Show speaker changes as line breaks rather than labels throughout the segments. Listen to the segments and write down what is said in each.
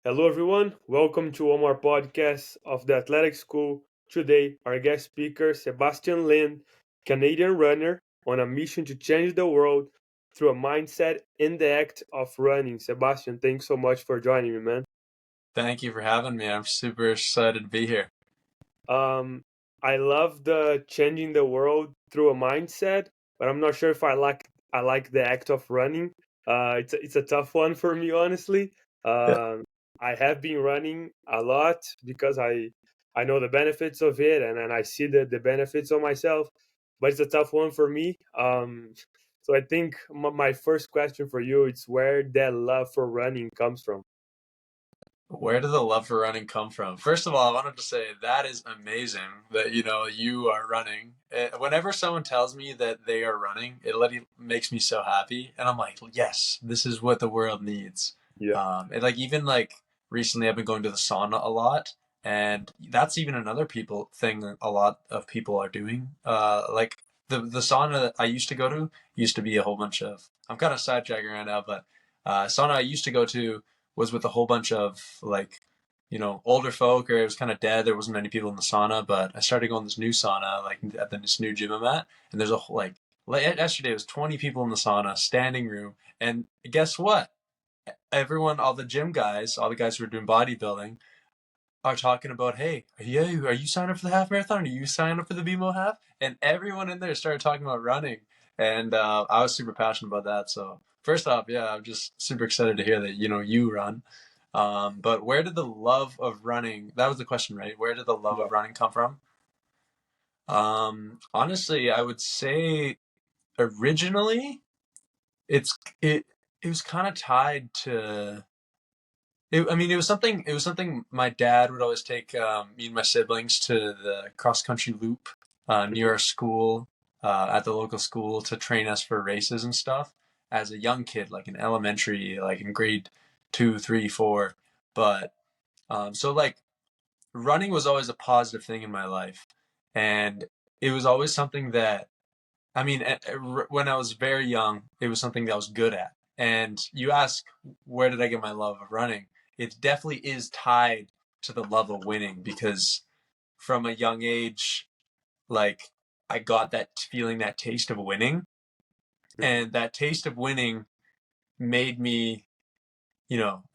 Hello, everyone. Welcome to one more podcast of the Athletic School. Today, our guest speaker, Sebastian Lind, Canadian runner on a mission to change the world through a mindset in the act of running. Sebastian, thanks so much for joining me, man.
Thank you for having me. I'm super excited to be here.
Um, I love the changing the world through a mindset, but I'm not sure if I like the act of running. It's a tough one for me, honestly.
Yeah.
Um, I have been running a lot because I know the benefits of it, and I see the benefits on myself. But it's a tough one for me. So I think my first question for you is where that love for running comes from.
Where did the love for running come from? First of all, I wanted to say that is amazing that you are running. Whenever someone tells me that they are running, it makes me so happy, and I'm like, yes, this is what the world needs.
Yeah.
And like even like recently, I've been going to the sauna a lot, and that's even another people thing. A lot of people are doing. Like the sauna that I used to go to used to be a whole bunch of. I'm kind of sidetracking right now, but sauna I used to go to was with a whole bunch of like older folk, or it was kind of dead. There wasn't many people in the sauna, but I started going to this new sauna like at this new gym I'm at, and there's a whole like yesterday it was 20 people in the sauna, standing room, and guess what? Everyone, all the gym guys, all the guys who are doing bodybuilding are talking about, hey, yeah, are you signed up for the half marathon? Are you signed up for the BMO half? And everyone in there started talking about running, and I was super passionate about that. So first off, yeah, I'm just super excited to hear that you run. But where did the love of running? That was the question, right? Where did the love
Yeah.
of running come from? Honestly, I would say originally it's it it was kind of tied to I mean, it was something. It was something my dad would always take me and my siblings to the cross country loop near
Mhm.
our school, at the local school, to train us for races and stuff. As a young kid, like in elementary, like in grade two, three, four. But so like running was always a positive thing in my life, and it was always something that I mean, when I was very young, it was something that I was good at. And you ask, where did I get my love of running? It definitely is tied to the love of winning, because from a young age, like I got that feeling, that taste of winning,
Mhm.
and that taste of winning made me,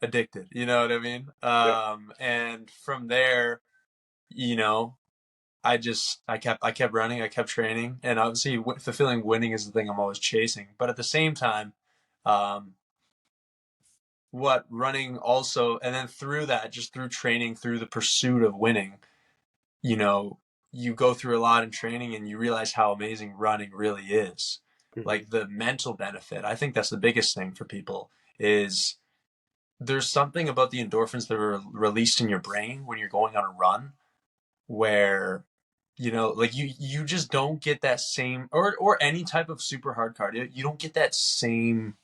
addicted. You know what I mean?
Yeah.
And from there, you know, I kept running, I kept training, and obviously fulfilling winning is the thing I'm always chasing. But at the same time, um, what running also, and then through that, just through training, through the pursuit of winning, you know, you go through a lot in training, and you realize how amazing running really is.
Mhm.
Like the mental benefit, I think that's the biggest thing for people. Is there's something about the endorphins that are released in your brain when you're going on a run, where like you just don't get that same, or any type of super hard cardio, you don't get that same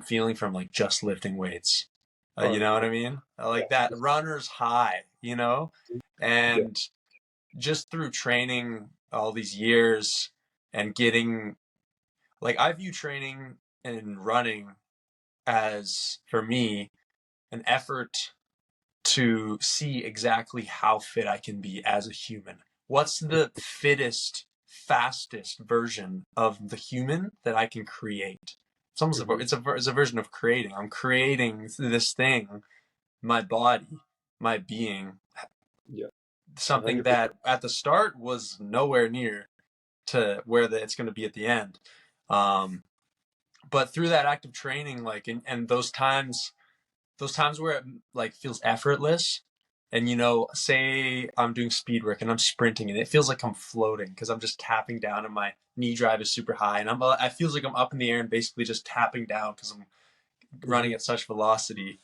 feeling from like just lifting weights. You
Oh,
know what I mean? Like that
yeah.
runner's high,
Yeah.
and just through training all these years and getting, like, I view training and running as, for me, an effort to see exactly how fit I can be as a human. What's the fittest, fastest version of the human that I can create? It's almost
Mhm.
it's a version of creating. I'm creating this thing, my body, my being,
Yeah.
something that
100%.
at the start was nowhere near to where it's going to be at the end. Um, but through that active training, like, and those times where it like feels effortless, and say I'm doing speed work and I'm sprinting, and it feels like I'm floating because I'm just tapping down, and my knee drive is super high, and I feels like I'm up in the air and basically just tapping down because I'm running
Mhm.
at such velocity.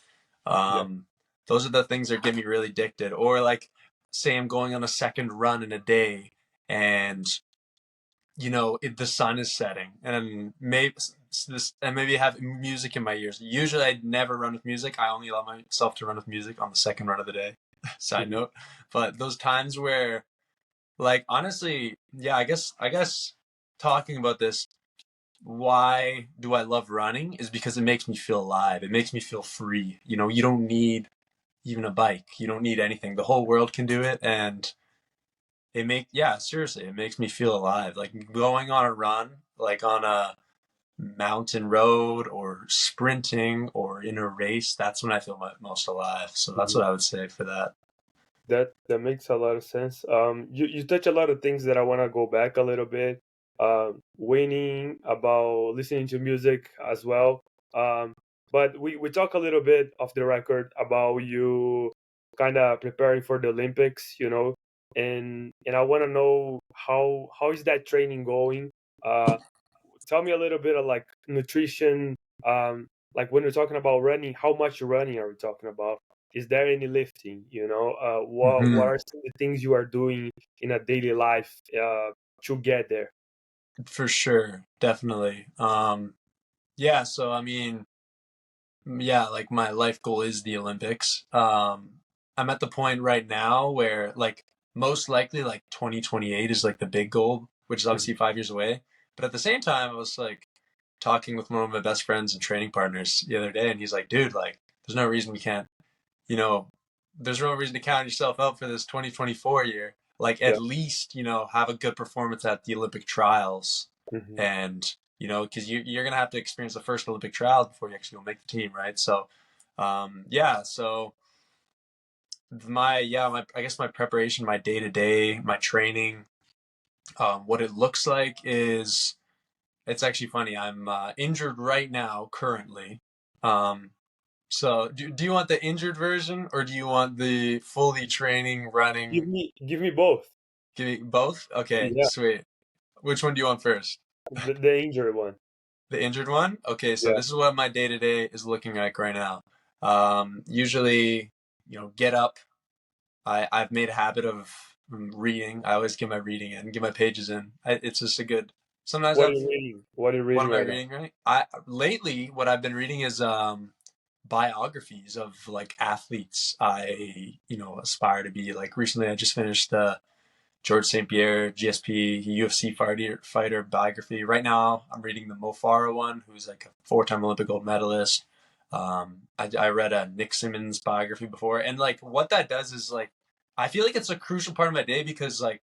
Yeah.
um those are the things that get me really addicted. Or like, say I'm going on a second run in a day, and the sun is setting, and maybe have music in my ears. Usually I never run with music. I only allow myself to run with music on the second run of the day. Side
Mhm.
note. But those times where, like, honestly, yeah, I guess talking about this, why do I love running is because it makes me feel alive. It makes me feel free. You know, you don't need even a bike. You don't need anything. The whole world can do it, and yeah, seriously, it makes me feel alive. Like going on a run, like on a mountain road or sprinting or in a race, that's when I feel most alive. So that's
Mhm.
what I would say for that.
That makes a lot of sense. You touch a lot of things that I want to go back a little bit. Winning, about listening to music as well. Um, but we talk a little bit off the record about you kind of preparing for the Olympics, and I want to know how is that training going? Uh, Tell me a little bit of like nutrition. Like when we're talking about running, how much running are we talking about? Is there any lifting? What
Hmm.
are some of the things you are doing in a daily life to get there?
For sure, definitely. Yeah, so I mean, yeah, like my life goal is the Olympics. I'm at the point right now where like most likely like 2028 is like the big goal, which is
Mhm.
obviously 5 years away. But at the same time, I was like talking with one of my best friends and training partners the other day, and he's like, dude, like, there's no reason we can't, you know, there's no reason to count yourself out for this 2024 year. Like,
Yeah.
at least, have a good performance at the Olympic trials.
Hmm.
And, because you're going to have to experience the first Olympic trials before you actually go make the team, right? So, yeah, so I guess my preparation, my day to day, my training, what it looks like is it's actually funny. I'm injured right now, currently. Um, so, do you want the injured version or do you want the fully training,
Give
running?
me give me both.
Give me both? Okay,
Yeah,
sweet. Which one do you want first?
the injured one.
The injured one? Okay, so
Yeah.
this is what my day to day is looking like right now. Usually, get up. I've made a habit of reading. I always get my reading in, get my pages in. It's just a good. Sometimes
What are
I've
you reading? What are you
What
reading
am I
right now?
reading right? I lately what I've been reading is biographies of like athletes I aspire to be. Like recently I just finished the George St. Pierre GSP UFC fighter biography. Right now I'm reading the Mo Farah one, who's like a four-time Olympic gold medalist. I read a Nick Simmons biography before, and like what that does is like I feel like it's a crucial part of my day because like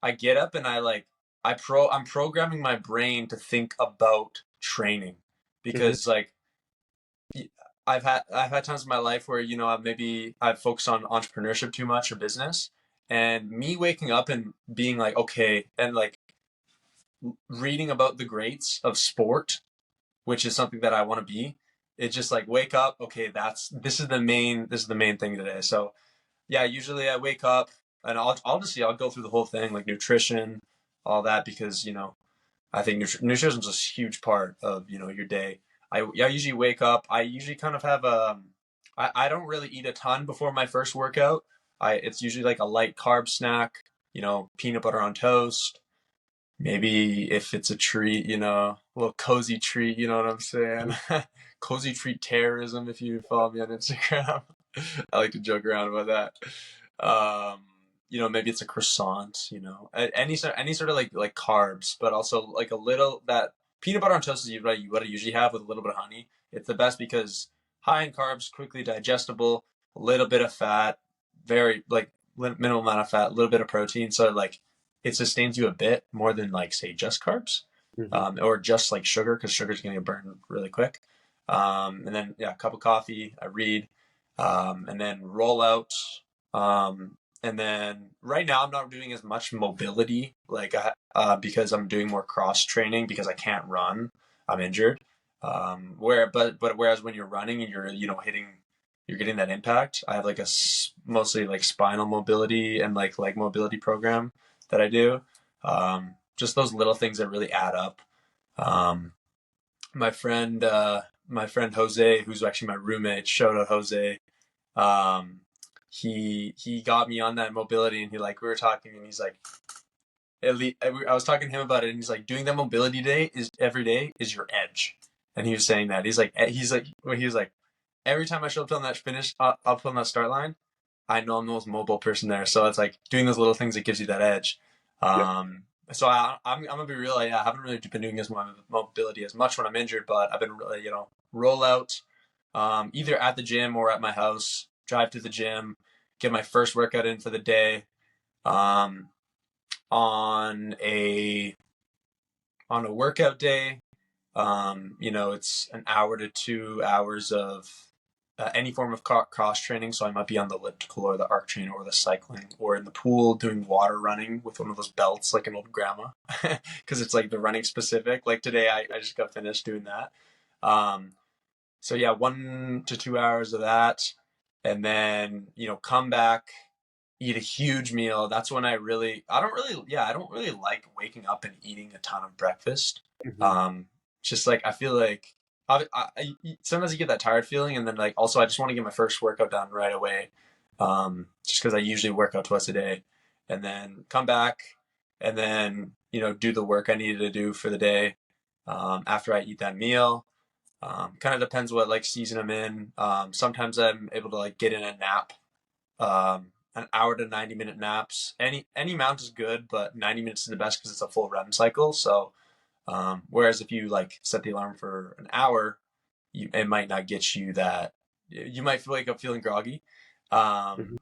I get up and I'm programming my brain to think about training
Hmm.
because like I've had times in my life where I've focused on entrepreneurship too much or business, and me waking up and being like okay and like reading about the greats of sport, which is something that I want to be. It's just like wake up, okay, this is the main thing today. So yeah, usually I wake up and I'll go through the whole thing like nutrition, all that because I think nutrition is a huge part of your day. I usually wake up. I usually kind of have I don't really eat a ton before my first workout. It's usually like a light carb snack, peanut butter on toast. Maybe if it's a treat, a little cozy treat, you know what I'm saying? Cozy treat terrorism if you follow me on Instagram. I like to joke around about that. Maybe it's a croissant, any sort of like carbs, but also like a little that peanut butter on toast is what I usually have with a little bit of honey. It's the best because high in carbs, quickly digestible, a little bit of fat, very like minimal amount of fat, a little bit of protein. So like it sustains you a bit more than like say just carbs,
Hmm.
or just like sugar because sugar's gonna get burned really quick. And then yeah, a cup of coffee. I read, and then roll out. And then right now I'm not doing as much mobility because I'm doing more cross training because I can't run. I'm injured. Whereas when you're running and you're you're getting that impact. I have like mostly like spinal mobility and like leg mobility program that I do. Just those little things that really add up. Um, my friend Jose, who's actually my roommate, shout out Jose. Um, he got me on that mobility, and we were talking, and he's like, at least I was talking to him about it, and he's like, doing that mobility day is every day is your edge, and he was saying that he was like every time I show up on that finish up on that start line, I know I'm the most mobile person there. So it's like doing those little things that gives you that edge.
Yeah.
so I'm gonna be real. I haven't really been doing as much mobility as much when I'm injured, but I've been really, roll out, either at the gym or at my house. Drive to the gym, get my first workout in for the day. Um, on a workout day, it's an hour to 2 hours of any form of cross training. So I might be on the elliptical or the arc trainer or the cycling or in the pool doing water running with one of those belts like an old grandma because it's like the running specific. Like today, I just got finished doing that. Um, so yeah, 1 to 2 hours of that, and then come back, eat a huge meal. That's when I don't really like waking up and eating a ton of breakfast.
Mhm.
Um, just like I feel like sometimes you get that tired feeling, and then like also I just want to get my first workout done right away. Just because I usually work out twice a day, and then come back, and then do the work I needed to do for the day. After I eat that meal, kind of depends what like season I'm in. Sometimes I'm able to like get in a nap, an hour to 90-minute naps. Any amount is good, but 90 minutes is the best because it's a full REM cycle. So whereas if you like set the alarm for an hour, it might not get you that. You might wake up feeling groggy.
Mhm.
Um,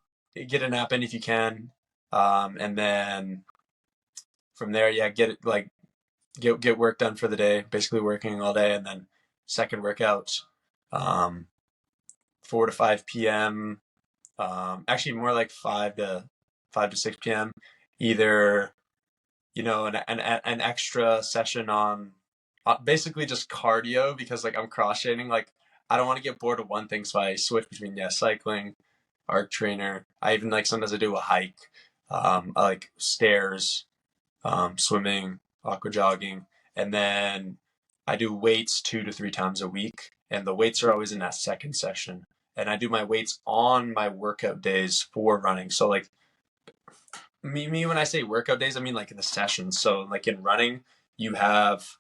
get a nap in if you can, and then from there, yeah, get it like get work done for the day. Basically working all day, and then second workout, um, 4 to 5 p.m. Actually, more like 5 to 6 p.m. Either an extra session on basically just cardio because like I'm cross training. Like I don't want to get bored of one thing, so I switch between cycling, arc trainer. I even like sometimes I do a hike. I like stairs, swimming, aqua jogging, and then I do weights 2 to 3 times a week. And the weights are always in that second session. And I do my weights on my workout days for running. So like me when I say workout days, I mean like in the sessions. So like in running, you have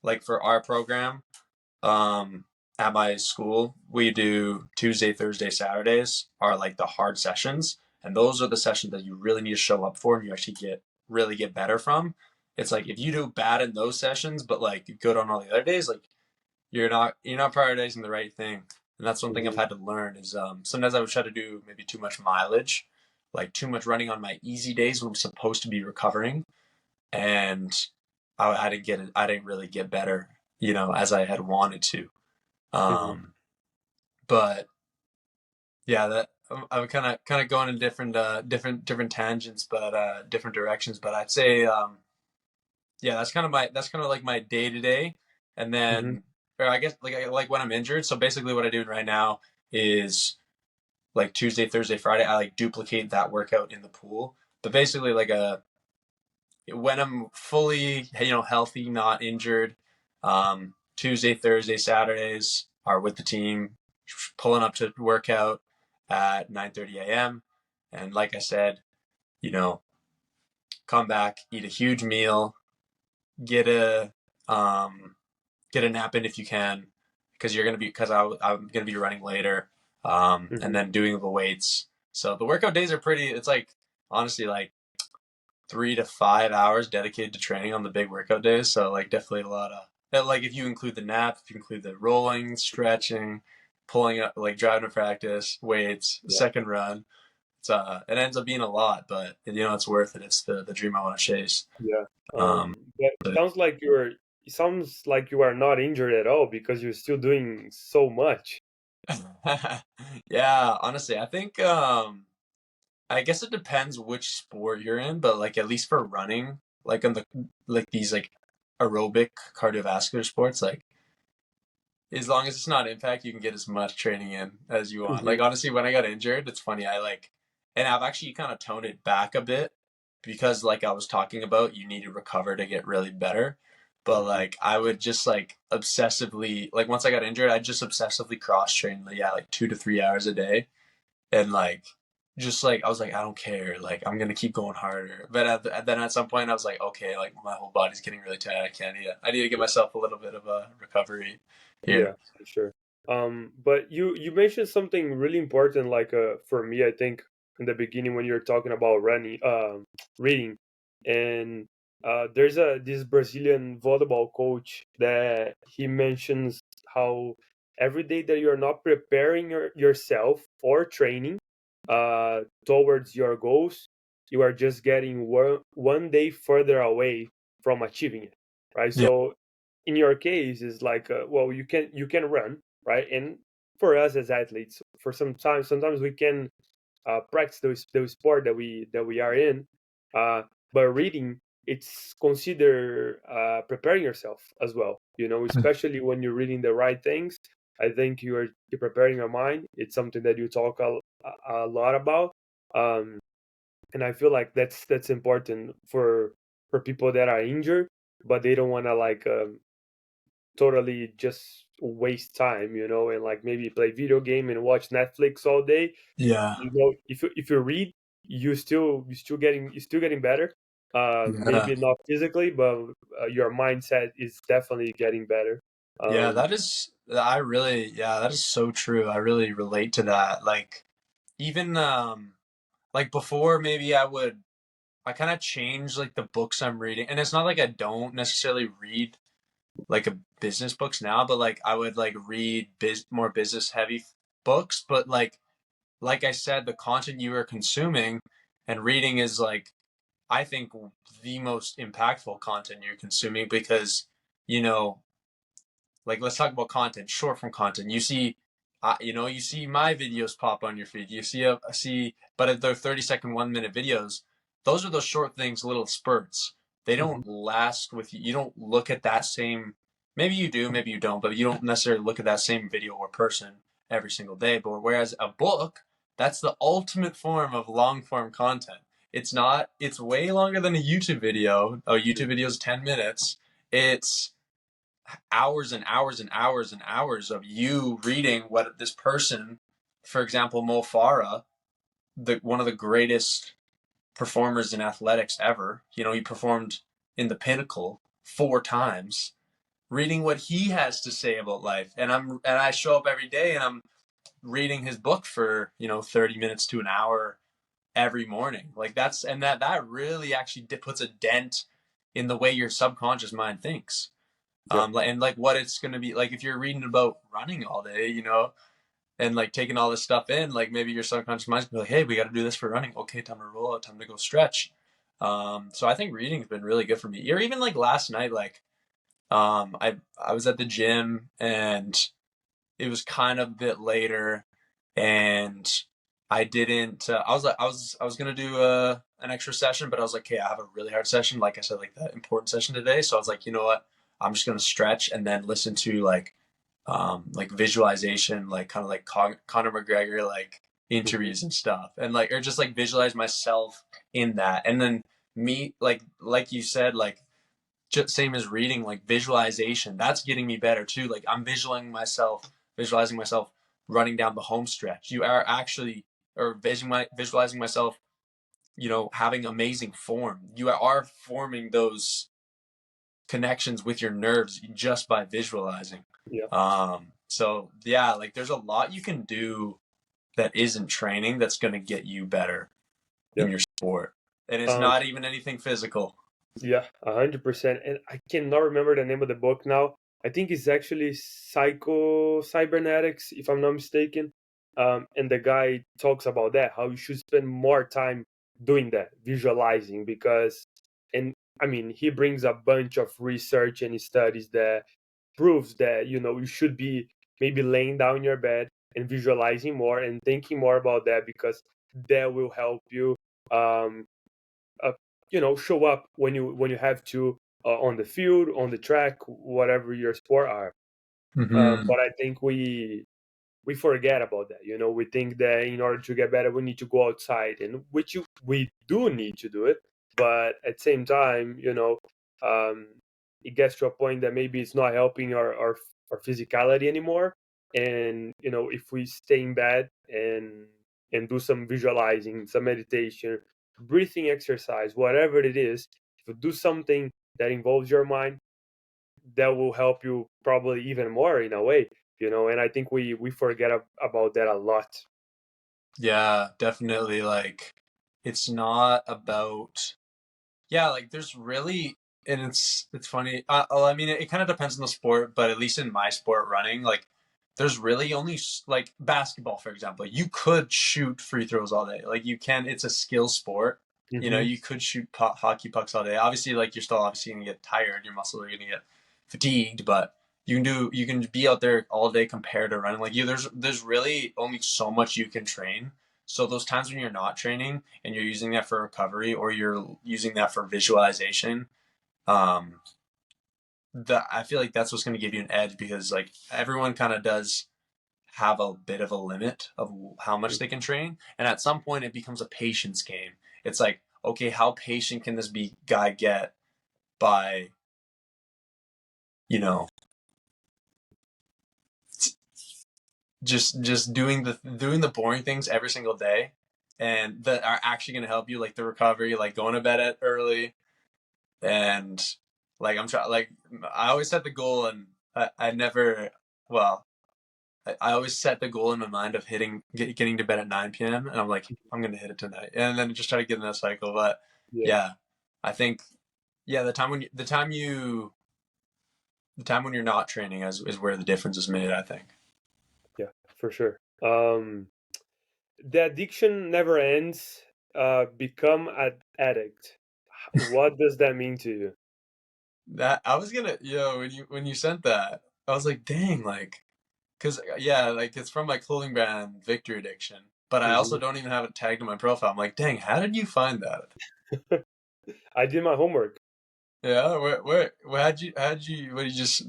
like for our program, um, at my school, we do Tuesday, Thursday, Saturdays are like the hard sessions, and those are the sessions that you really need to show up for, and you actually get better from. It's like if you do bad in those sessions, but like good on all the other days, like you're not prioritizing the right thing. And that's one thing I've
Mhm.
had to learn is sometimes I would try to do maybe too much mileage, like too much running on my easy days when I'm supposed to be recovering, and I didn't get it. I didn't really get better, as I had wanted to.
Mhm.
Um, but yeah, that I'm kind of going in different tangents, but different directions. But I'd say yeah, that's kind of like my day to day, and
Mhm.
then or I guess like when I'm injured. So basically, what I do right now is like Tuesday, Thursday, Friday, I like duplicate that workout in the pool. But basically, like when I'm fully healthy, not injured, Tuesday, Thursday, Saturdays are with the team, pulling up to workout at 9:30 a.m. And like I said, you know, come back, eat a huge meal, get a um, get a nap in if you can, because I'm gonna be running later, and
Mhm.
then doing the weights. So the workout days are pretty. It's like honestly like 3 to 5 hours dedicated to training on the big workout days. So like definitely a lot of that. Like if you include the nap, if you include the rolling, stretching, pulling up, like driving to practice, weights,
Yeah.
second run. It ends up being a lot, but it's worth it. It's the dream I want to chase.
Yeah.
Um,
But it sounds like you are not injured at all because you're still doing so much.
yeah, honestly, I think I guess it depends which sport you're in, but like at least for running, like on the like these like aerobic cardiovascular sports, like as long as it's not impact, you can get as much training in as you want.
Mhm.
Like honestly, when I got injured, it's funny. And I've actually kind of toned it back a bit because, like I was talking about, you need to recover to get really better. But
Mhm.
like I would just like obsessively, like once I got injured, I just obsessively cross train, like, yeah, like 2 to 3 hours a day, and like just like I was like I don't care, like I'm gonna keep going harder. But then at some point I was like, okay, like my whole body's getting really tired. I need to give myself a little bit of a recovery here.
Yeah, for sure. But you mentioned something really important, like for me, I think in the beginning when you're talking about running, reading, and there's this Brazilian volleyball coach that he mentions how every day that you're not preparing yourself for training towards your goals, you are just getting one day further away from achieving it, right?
Yeah.
So in your case, it's like, well, you can run, right? And for us as athletes, for sometimes we can practice those sport that we are in, uh, but reading, it's consider preparing yourself as well. Especially when you're reading the right things. I think you're preparing your mind. It's something that you talk a lot about, um, and I feel like that's important for people that are injured, but they don't want to like totally just waste time, and like maybe play video game and watch Netflix all day.
Yeah.
If you read, you're still getting better.
Yeah.
Maybe not physically, but your mindset is definitely getting better.
Yeah,
Um,
that is, I really, yeah, that is so true. I really relate to that. Like, even, like before, maybe I kind of change like the books I'm reading. And it's not like I don't necessarily read like a business books now, but like I would like read more business heavy books. But like I said, the content you are consuming and reading is like, I think the most impactful content you're consuming because, you know, like let's talk about content, short form content. You see my videos pop on your feed. But if they're 30-second, 1 minute videos, those are those short things, little spurts. They
mhm,
don't last with you. You don't look at that same. Maybe you do, maybe you don't, but you don't necessarily look at that same video or person every single day. But whereas a book, that's the ultimate form of long form content. It's not. It's way longer than a YouTube video. A YouTube video is 10 minutes. It's hours and hours and hours and hours of you reading what this person, for example, Mo Farah, one of the greatest performers in athletics ever. He performed in the pinnacle 4 times. Reading what he has to say about life, and I show up every day and I'm reading his book for 30 minutes to an hour every morning. Like that really actually puts a dent in the way your subconscious mind thinks.
yep,
And like what it's going to be like if you're reading about running all day, and like taking all this stuff in, like maybe your subconscious mind's gonna be like, hey, we got to do this for running. Okay, time to roll out, time to go stretch. So I think reading has been really good for me. Or even like last night, like I was at the gym and it was kind of a bit later, and I didn't. I was gonna do an extra session, but I was like, okay, I have a really hard session. Like I said, like that important session today. So I was like, you know what? I'm just gonna stretch and then listen to like visualization, like kind of like Conor McGregor like
mhm,
interviews and stuff, and like or just like visualize myself in that, and then me like you said like just same as reading, like visualization, that's getting me better too. Like I'm visualizing myself running down the home stretch. You are actually or visualizing myself, having amazing form. You are forming those connections with your nerves just by visualizing.
yeah,
So yeah, like there's a lot you can do that isn't training that's going to get you better
yeah.
in your sport. And it's
Um,
not even anything physical.
Yeah, 100%. And I cannot remember the name of the book now. I think it's actually Psycho Cybernetics, if I'm not mistaken. And the guy talks about that, how you should spend more time doing that, visualizing, and I mean, he brings a bunch of research and studies that proves that, you should be maybe laying down in your bed and visualizing more and thinking more about that because that will help you um, uh, show up when you have to on the field, on the track, whatever your sport are.
Mm-hmm.
But I think we forget about that. We think that in order to get better, we need to go outside, and we do need to do it. But at the same time, um, it gets to a point that maybe it's not helping our physicality anymore. And if we stay in bed and do some visualizing, some meditation, breathing exercise, whatever it is, if you do something that involves your mind, that will help you probably even more in a way. And I think we forget about that a lot.
Yeah, definitely. Like, it's not about, yeah, like, there's really, and it's funny. Well, I mean, it kind of depends on the sport, but at least in my sport, running, like there's really only like basketball, for example. You could shoot free throws all day. Like you can. It's a skill sport. You know,
Mm-hmm.
you could shoot hockey pucks all day. Obviously, like you're still obviously gonna get tired. Your muscles are gonna get fatigued, but you can be out there all day compared to running. Like there's really only so much you can train. So those times when you're not training and you're using that for recovery or you're using that for visualization, um, I feel like that's what's going to give you an edge because like everyone kind of does have a bit of a limit of how much they can train, and at some point it becomes a patience game. It's like, okay, how patient can this guy get by, you know, just doing the boring things every single day, and that are actually going to help you, like the recovery, like going to bed at early, and like I'm trying, like I always set the goal, and I never, well, I always set the goal in my mind of getting to bed at 9 p.m. and I'm like, I'm gonna hit it tonight, and then just try to get in that cycle. But
Yeah,
yeah, I think yeah, the time when you're not training is where the difference is made. I think.
yeah, for sure. The addiction never ends. Become an addict. What does that mean to you?
That I was gonna, when you sent that, I was like, dang, like, cause yeah, like it's from my clothing brand Victory Addiction, but I also
Hmm.
don't even have it tagged in my profile. I'm like, dang, how did you find that?
I did my homework.
Yeah, where what you just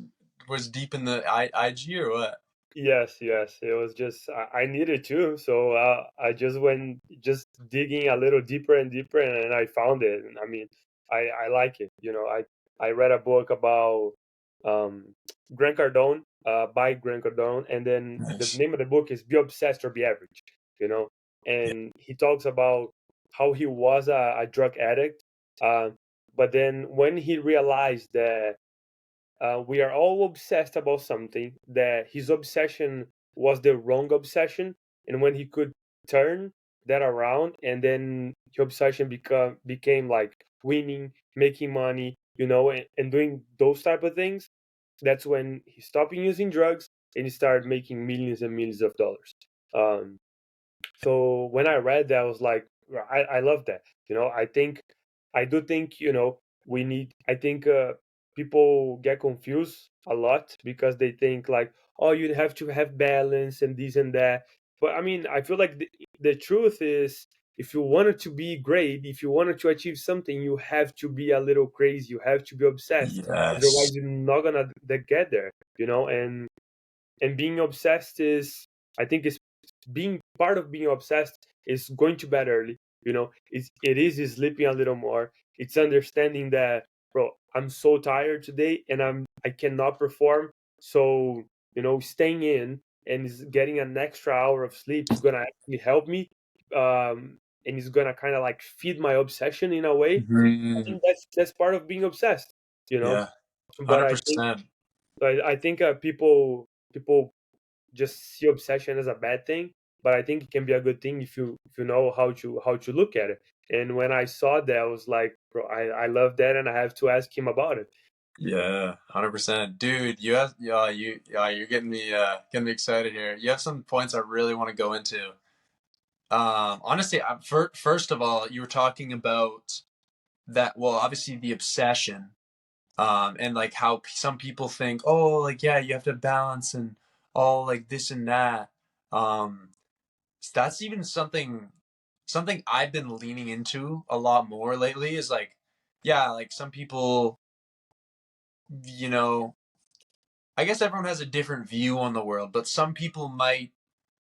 was deep in the IG or what?
Yes, yes. It was just I needed to, so I just went just digging a little deeper and deeper, and I found it. And I mean, I like it. I read a book about um, Grant Cardone, by Grant Cardone, and then the
Nice.
name of the book is "Be Obsessed or Be Average." You know,
Yeah.
and he talks about how he was a drug addict, uh, but then when he realized that we are all obsessed about something, that his obsession was the wrong obsession, and when he could turn that around, and then his obsession became like winning, making money, and doing those type of things. That's when he stopped using drugs and he started making millions and millions of dollars. um, so when I read that, I was like, I love that. I do think, we need, I think people get confused a lot because they think like, oh, you have to have balance and this and that. But I mean, I feel like the truth is, if you wanted to be great, if you wanted to achieve something, you have to be a little crazy. You have to be obsessed. Otherwise,
Yes.
you're not gonna get there, and being obsessed is, I think, is being part of being obsessed is going to bed early. It is sleeping a little more. It's understanding that, bro, I'm so tired today and I cannot perform. So, staying in and is getting an extra hour of sleep is gonna actually help me. And it's gonna kind of like feed my obsession in a way. I
Mhm.
think that's part of being obsessed, you know.
Yeah.
But I think
100%.
I think people just see obsession as a bad thing, but I think it can be a good thing if you know how to look at it. And when I saw that, I was like, bro, I love that, and I have to ask him about it.
Yeah, 100%. Dude, you have you're getting me excited here. You have some points I really want to go into. Honestly, first of all, you were talking about that, well, obviously the obsession, and like how some people think, oh, like yeah, you have to balance and all like this and that. Um, that's even something I've been leaning into a lot more lately is like, yeah, like some people, you know, I guess everyone has a different view on the world, but some people might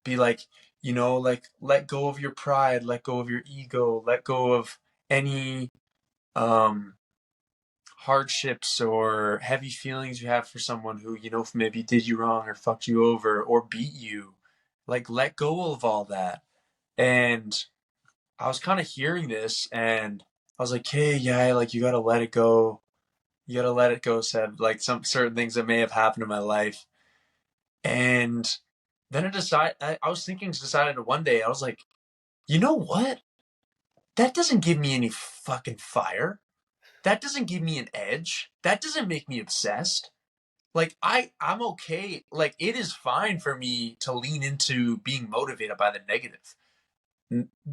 be like, like let go of your pride, let go of your ego, let go of any um hardships or heavy feelings you have for someone who, maybe did you wrong or fucked you over or beat you. Like let go of all that. And I was kind of hearing this and I was like, hey, yeah, like you gotta let it go. You gotta let it go, Seb. Like some certain things that may have happened in my life. And then I was thinking, decided one day, I was like, you know what? That doesn't give me any fucking fire. that doesn't give me an edge. That doesn't make me obsessed. Like I'm okay. Like it is fine for me to lean into being motivated by the negative.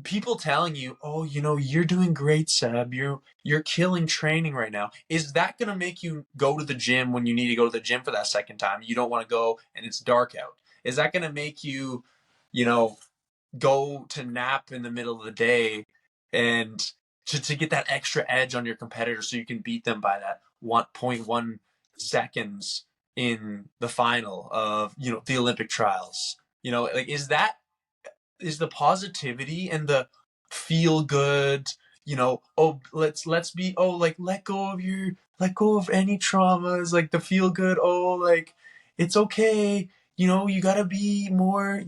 People telling you, "Oh, you're doing great, Seb. You're killing training right now." Is that going to make you go to the gym when you need to go to the gym for that second time? You don't want to go and it's dark out. Is that going to make you, you know, go to nap in the middle of the day and to get that extra edge on your competitor so you can beat them by that 1.1 seconds in the final of, the Olympic trials? Like is the positivity and the feel good, oh let's be, oh like let go of any traumas, like the feel good, oh like it's okay, you gotta be more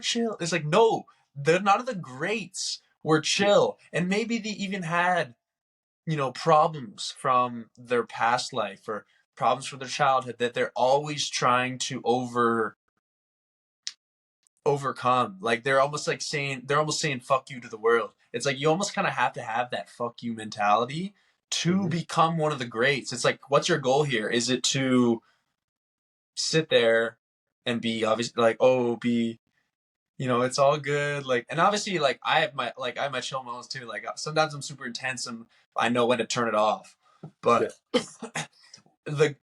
chill. It's like, no, none of the greats were chill, and maybe they even had, problems from their past life or problems from their childhood that they're always trying to overcome. Like they're almost saying fuck you to the world. It's like you almost kind of have to have that fuck you mentality to
Hmm.
become one of the greats. It's like, what's your goal here? Is it to sit there and be obviously like, oh, it's all good, like, and obviously like I have my chill moments too. Like sometimes I'm super intense and I know when to turn it off.
Yeah.
But the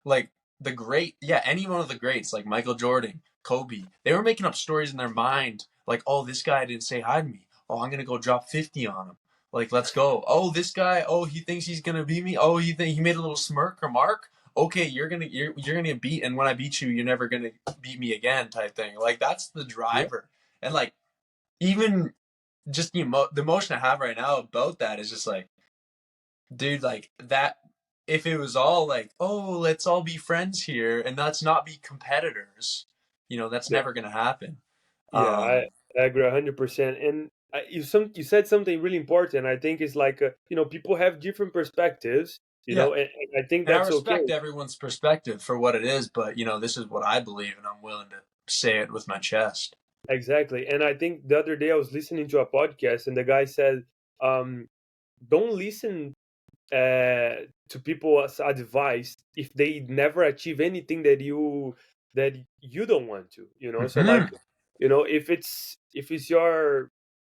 like the great, yeah, any one of the greats like Michael Jordan, Kobe, they were making up stories in their mind like, oh, this guy didn't say hi to me, oh, I'm gonna go drop 50 on him, like, let's go. Oh, this guy, oh, he thinks he's gonna beat me, oh, he made a little smirk remark, okay, you're gonna get beat, and when I beat you, you're never gonna beat me again, type thing. Like that's the
Yeah.
driver. And like, even just the emotion I have right now about that is just like, dude, like that, if it was all like, oh, let's all be friends here and let's not be competitors, that's
Yeah.
never gonna happen.
Yeah. I,
um
I agree 100%. And you said something really important. I think it's like people have different perspectives.
yeah,
And I think
and I
that's okay.
respect everyone's perspective for what it is, but this is what I believe and I'm willing to say it with my chest.
Exactly. And I think the other day I was listening to a podcast, and the guy said, um, "Don't listen to people's advice if they never achieve anything that you don't want to. So like,
Hmm.
if it's your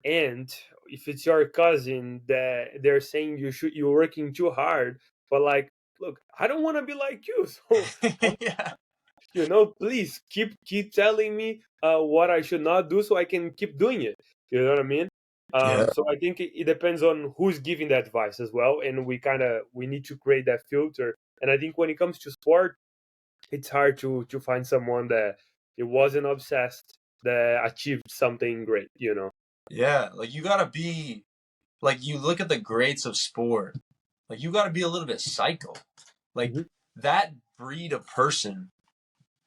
aunt, if it's your cousin that they're saying you're working too hard, but like, look, I don't want to be like you, so
Yeah,
please keep telling me what I should not do so I can keep doing it. You know what I mean?
yeah,
So I think it depends on who's giving the advice as well, and we need to create that filter. And I think when it comes to sport, it's hard to find someone that it wasn't obsessed that achieved something great.
yeah. Like you gotta be, like, you look at the greats of sport, like you gotta be a little bit psycho. Like
Hmm.
that breed of person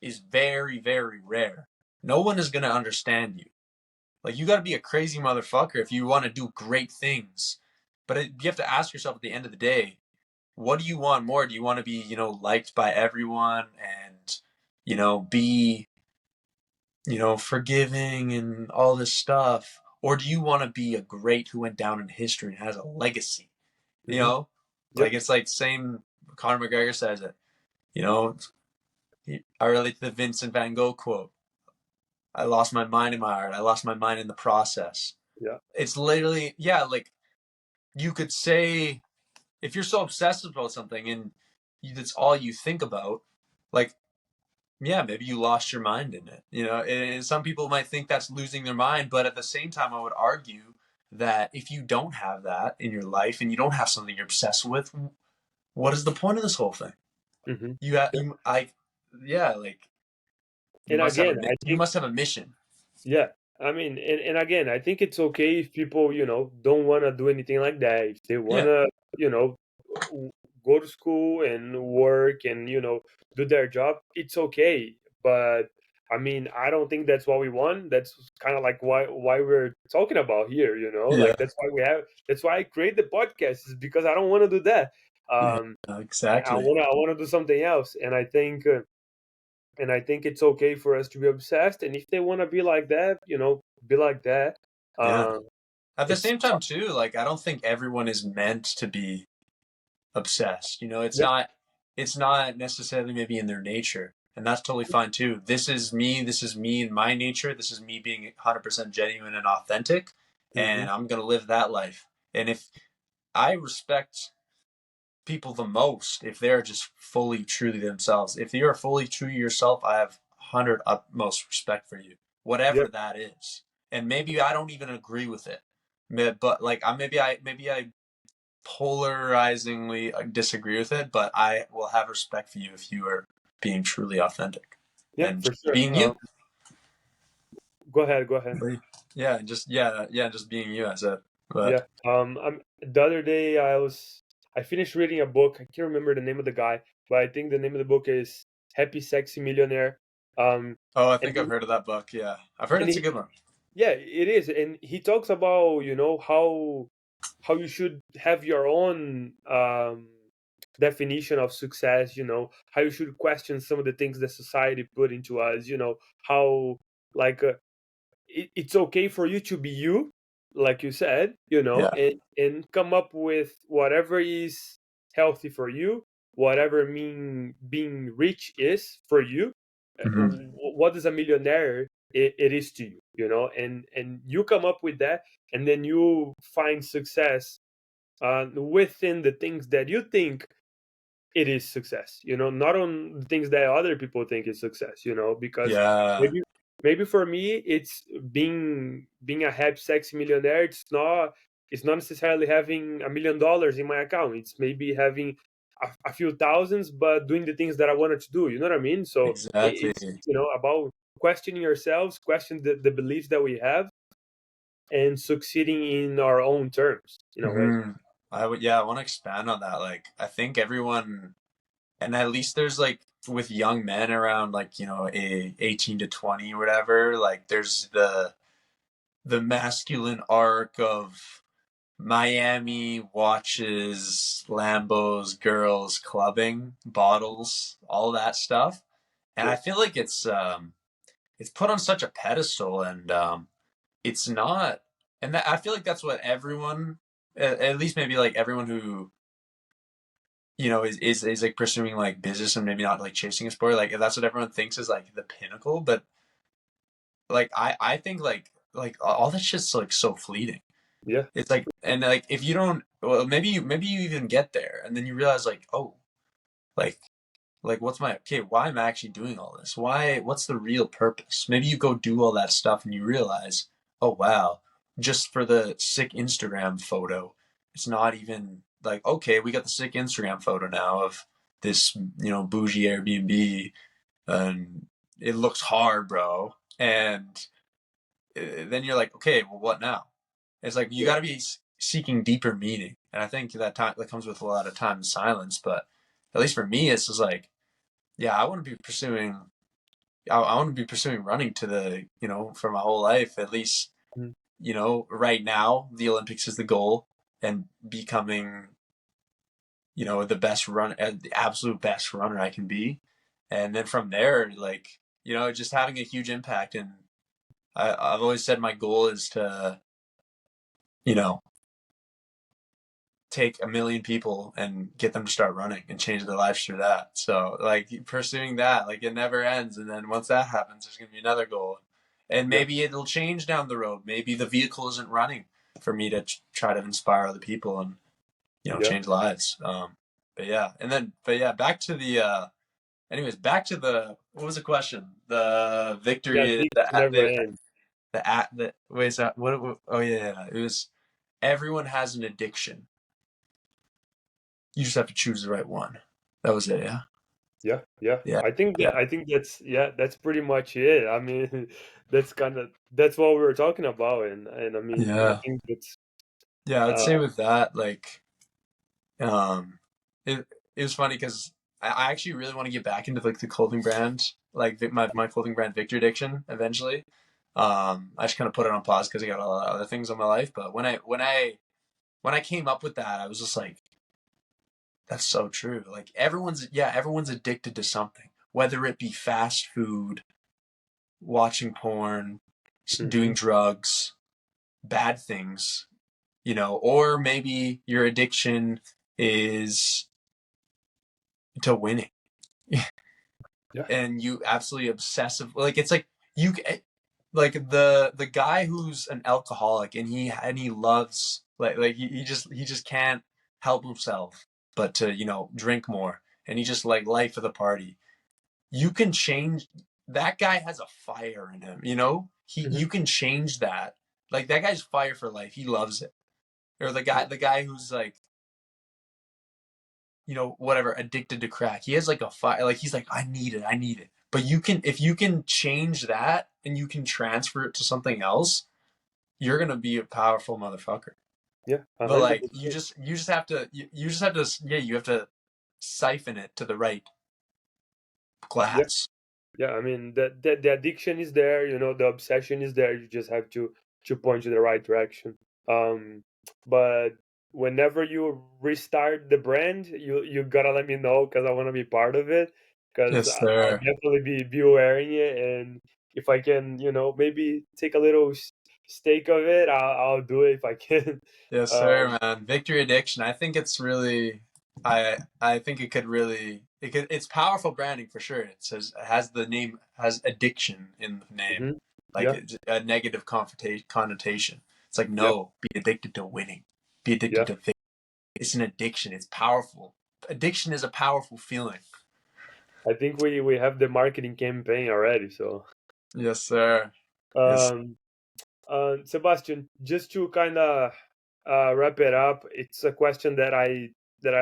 is very, very rare. No one is going to understand you. Like, you got to be a crazy motherfucker if you want to do great things. But you have to ask yourself at the end of the day, what do you want more? Do you want to be, liked by everyone and, be, forgiving and all this stuff? Or do you want to be a great who went down in history and has a legacy? You
Hmm.
know, like,
Yep.
it's like same, Conor McGregor says it, you know, I relate to the Vincent Van Gogh quote. I lost my mind in my art. I lost my mind in the process.
Yeah.
It's literally, yeah, like you could say, if you're so obsessed about something and that's all you think about, like, yeah, maybe you lost your mind in it. And some people might think that's losing their mind, but at the same time, I would argue that if you don't have that in your life and you don't have something you're obsessed with, what is the point of this whole thing?
Hmm.
You have, yeah, like
And again, I
you
think,
must have a mission.
yeah, I mean, and again, I think it's okay if people, don't want to do anything like that. If they want
Yeah,
to, you know, w- go to school and work and, do their job, it's okay. But I mean, I don't think that's what we want. That's kind of like why we're talking about here,
yeah,
like that's why I create the podcast, is because I don't want to do that.
yeah,
Um, I
exactly.
want to I want to do something else, and I think it's okay for us to be obsessed. And if they want to be like that, be like that.
Yeah.
Um,
At the
it's
same time, too, like I don't think everyone is meant to be obsessed. You know,
Yep.
it's not necessarily maybe in their nature. And that's totally fine too. This is me. This is me in my nature. This is me being 100% genuine and authentic.
Hmm.
And I'm going to live that life. And if I respect people the most, if they're just fully true to themselves, if you are fully true to yourself, I have 100 utmost respect for you, whatever
Yep.
that is. And maybe I don't even agree with it. But like maybe I polarizingly disagree with it, but I will have respect for you if you are being truly authentic
Yeah,
and
for
just
sure.
being you.
Go ahead. Go ahead.
Yeah, just being you. I said,
Yeah.
but
The other day I finished reading a book. I can't remember the name of the guy, but I think the name of the book is Happy Sexy Millionaire. Um,
oh, I
and
think I've
he,
heard of that book. Yeah, I've heard
and
it's a
he,
good one.
yeah, it is, and he talks about how you should have your own definition of success. How you should question some of the things that society put into us. How like it's okay for you to be you, like you said,
Yeah.
and come up with whatever is healthy for you, whatever mean being rich is for you.
Hmm.
What is a millionaire? It is to you, and you come up with that, and then you find success within the things that you think it is success, not on the things that other people think is success, because
Yeah.
maybe for me it's being a happy sexy millionaire. It's not necessarily having $1 million in my account. It's maybe having a few thousands, but doing the things that I wanted to do, you know what I mean? So
Exactly.
it's about questioning ourselves, question the beliefs that we have, and succeeding in our own terms in a way.
Hmm. I would, yeah, I want to expand on that. Like, I think everyone, and at least there's like with young men around like, 18 to 20 or whatever, like there's the masculine arc of Miami watches, Lambos, girls, clubbing, bottles, all that stuff. And I
Yep.
feel like it's put on such a pedestal, and it's not, and I feel like that's what everyone, at least maybe like everyone who is like pursuing like business and maybe not like chasing a sport, like that's what everyone thinks is like the pinnacle. But like I think like all that shit's like so fleeting.
Yeah.
It's like, and like if you don't, well, maybe you even get there and then you realize like, oh, like what's my, okay, why am I actually doing all this? What's the real purpose? Maybe you go do all that stuff and you realize, oh wow, just for the sick Instagram photo, it's not even like, okay, we got the sick Instagram photo now of this, bougie Airbnb, and it looks hard, bro. And then you're like, okay, well, what now? It's like you
Yeah.
got to be seeking deeper meaning, and I think that comes with a lot of time and silence. But at least for me, it's just like, yeah, I want to be pursuing. I want to be pursuing running to the, for my whole life at least.
Mhm.
Right now the Olympics is the goal, and becoming, the best run, the absolute best runner I can be, and then from there, like, just having a huge impact. And I've always said my goal is to, you know, take 1 million people and get them to start running and change their lives through that. So like pursuing that, like it never ends. And then once that happens, there's gonna be another goal, and
Yeah.
maybe it'll change down the road. Maybe the vehicle isn't running for me to try to inspire other people and
Yeah.
change lives. But yeah, back to the. Anyways, back to the, what was the question? The
Yeah.
victory,
Things never end.
the wait, is that what? Oh yeah, it was. Everyone has an addiction. You just have to choose the right one. That was it. Yeah.
Yeah, yeah.
Yeah.
I
Yeah.
think that's pretty much it. I mean, that's what we were talking about, and I mean, I
Yeah.
think that's
Yeah. I'd
uh
say with that, like, um, it it was funny because I actually really want to get back into like the clothing brand, like my clothing brand Victor Addiction eventually. I just kind of put it on pause because I got a lot of other things in my life. But when I came up with that, I was just like, that's so true. Like everyone's addicted to something, whether it be fast food, watching porn, doing
mhm,
drugs, bad things, or maybe your addiction is to winning.
Yeah.
And you absolutely obsessive, like it's like you like the guy who's an alcoholic and he loves like he just can't help himself but to drink more, and he just like life of the party. You can change that. Guy has a fire in him,
Hmm.
you can change that. Like that guy's fire for life, he loves it. Or the guy who's like, whatever, addicted to crack. He has like a fire, like he's like, I need it, I need it. But if you can change that and you can transfer it to something else, you're gonna be a powerful motherfucker.
Yeah,
But like
100%.
you just have to you just have to, yeah, you have to siphon it to the right
Yeah.
glass.
Yeah, I mean the addiction is there, the obsession is there. You just have to point to the right direction. But whenever you restart the brand, you gotta let me know because I want to be part of it. Because
Yes,
I'll
sir.
definitely be wearing it, and if I can, maybe take a little stake of it, I'll do it if I can.
Yes,
Um,
sir, man. Victory Addiction. I think it's really, I think it could really, it's powerful branding for sure. It says it has the name, has addiction in the name,
mhm.
like
Yeah,
a negative connotation. It's like,
yeah,
no, be addicted to winning, be addicted
yeah.
to victory. It's an addiction. It's powerful. Addiction is a powerful feeling.
I think we have the marketing campaign already. So,
Yes, sir. Yes.
um, Sebastian, just to kind of wrap it up, it's a question that I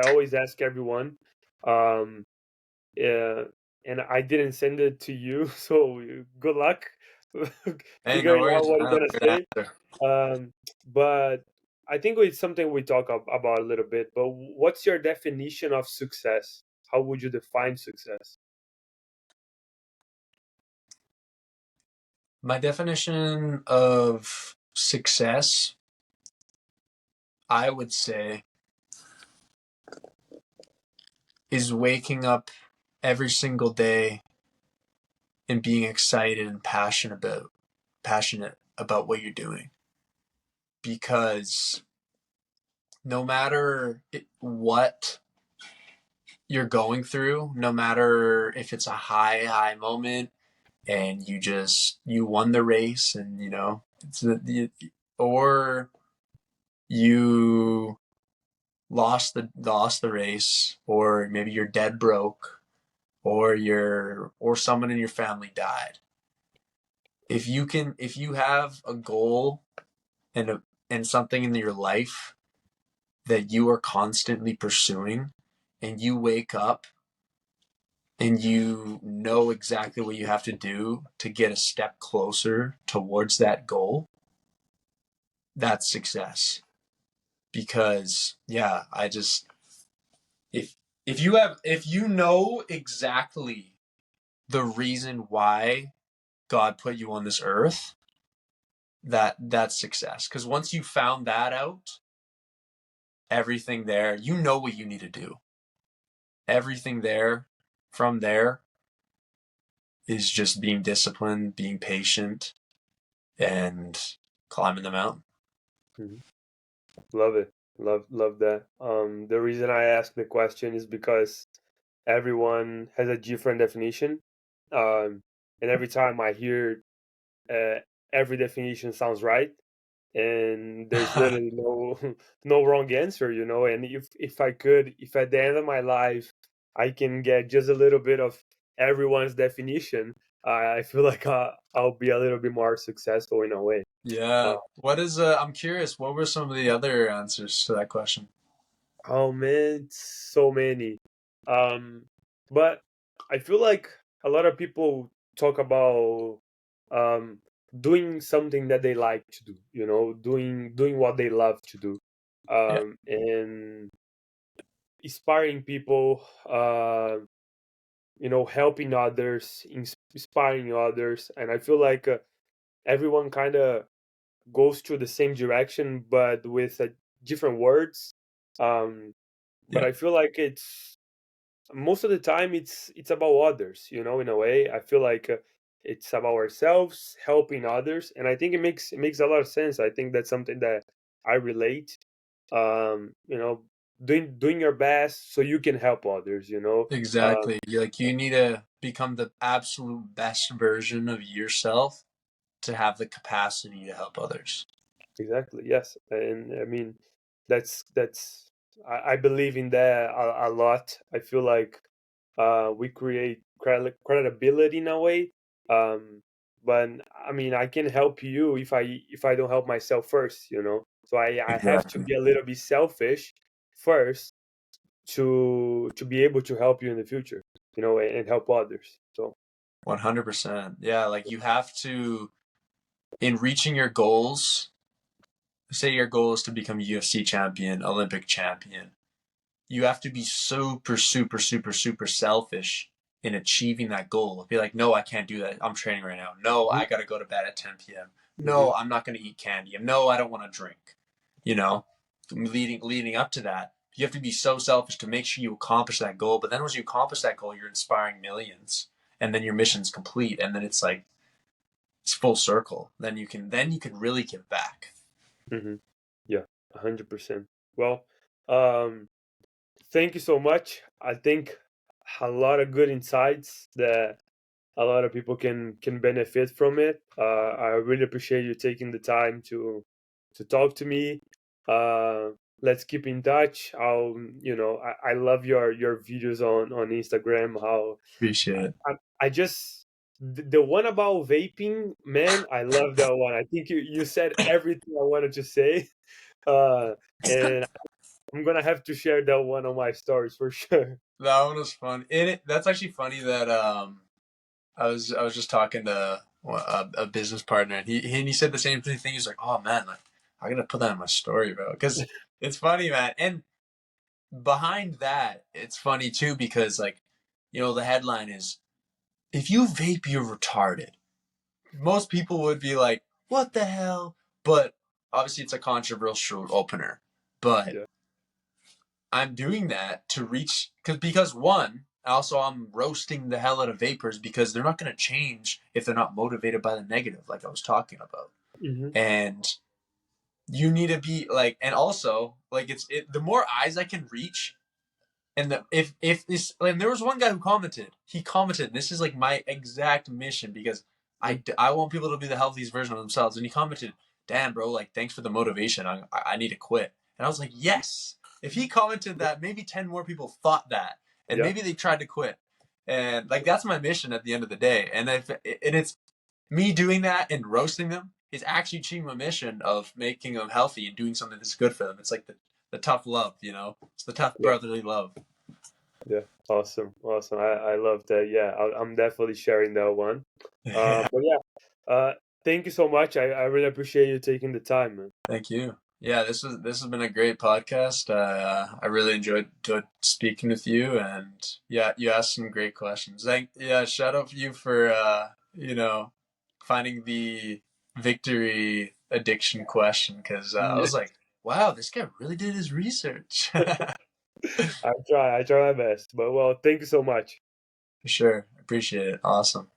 always ask everyone. Um, uh, and I didn't send it to you, so good luck
Hey, no
figuring out
worries,
what
man.
you're gonna
Good
say.
answer.
But I think it's something we talk about a little bit. But what's your definition of success? How would you define success?
My definition of success, I would say, is waking up every single day and being excited and passionate about what you're doing. Because no matter what you're going through, no matter if it's a high moment and you won the race, and or you lost the race, or maybe you're dead broke, or someone in your family died. If you have a goal and something in your life that you are constantly pursuing, and you wake up and you know exactly what you have to do to get a step closer towards that goal, that's success. Because yeah, I just, if if you know exactly the reason why God put you on this earth, that's success. Because once you found that out, everything there, you know what you need to do. Everything there, from there, is just being disciplined, being patient, and climbing the mountain.
Mhm. Love it. Love that. The reason I ask the question is because everyone has a different definition. And every time I hear uh, every definition sounds right, and there's literally no no wrong answer, and if I could, if at the end of my life I can get just a little bit of everyone's definition, I feel like I'll be a little bit more successful in a way. uh,
Yeah. What is I'm curious, what were some of the other answers to that question?
oh man, so many. um but I feel like a lot of people talk about um doing something that they like to do, doing what they love to do,
Yeah.
and inspiring people, helping others, inspiring others. And I feel like everyone kind of goes to the same direction but with different words. um but
Yeah.
I feel like it's most of the time it's about others, in a way. I feel like it's about ourselves helping others, and I think it makes a lot of sense. I think that's something that I relate. doing your best so you can help others, you know.
Exactly. You need to become the absolute best version of yourself to have the capacity to help others.
Exactly, yes. And I mean, that's I believe in that a lot. I feel like we create credibility in a way. Um, but I mean, I can help you if I don't help myself first, you know. So I have to
Exactly.
be a little bit selfish first to be able to help you in the future, you know, and help others. So
100%. Yeah, like you have to, in reaching your goals, say your goal is to become a UFC champion, Olympic champion, you have to be super, super, super, super selfish in achieving that goal. Be like, no, I can't do that. I'm training right now. No,
mhm,
I got to go to bed at 10 p.m.
mhm,
No, I'm not going to eat candy. No, I don't want to drink. You know, leading up to that, you have to be so selfish to make sure you accomplish that goal. But then once you accomplish that goal, you're inspiring millions, and then your mission's complete, and then it's like it's full circle. Then you can really give back.
mhm. Yeah, 100%. Well, um, thank you so much. I think a lot of good insights that a lot of people can benefit from it. I really appreciate you taking the time to talk to me. Uh, let's keep in touch. I love your videos on Instagram. How
Appreciate it.
I just the one about vaping, man. I love that one. I think you said everything I wanted to say. Uh, and I'm gonna have to share that one on my stories for sure.
That one was fun. That's actually funny that I was just talking to a business partner, and he said the same thing. He's like, "Oh man, like I gotta put that in my story, bro," because it's funny, man. And behind that, it's funny too because like, the headline is, "If you vape, you're retarded." Most people would be like, "What the hell?" But obviously, it's a controversial opener. But
Yeah.
I'm doing that to reach because one, also I'm roasting the hell out of vapors because they're not going to change if they're not motivated by the negative, like I was talking about.
Hmm.
And you need to be like, and also like the more eyes I can reach, and if this, and there was one guy who commented, and this is like my exact mission because I want people to be the healthiest version of themselves, and he commented, "Damn, bro, like thanks for the motivation. I need to quit." And I was like, yes. If he commented that, maybe 10 more people thought that, and
Yeah.
maybe they tried to quit. And like that's my mission at the end of the day. And it's me doing that and roasting them is actually achieving my mission of making them healthy and doing something that's good for them. It's like the tough love, It's the tough
Yeah.
brotherly love.
Yeah, awesome, awesome. I love that. Yeah, I'm definitely sharing that one.
Yeah,
But yeah, thank you so much. I really appreciate you taking the time, man.
thank you. Yeah, this has been a great podcast. I really enjoyed speaking with you, and yeah, you asked some great questions. Shout out for you for finding the victory addiction question because I
Yeah,
was like, wow, this guy really did his research.
I try my best. But well, thank you so much.
For sure, appreciate it. Awesome.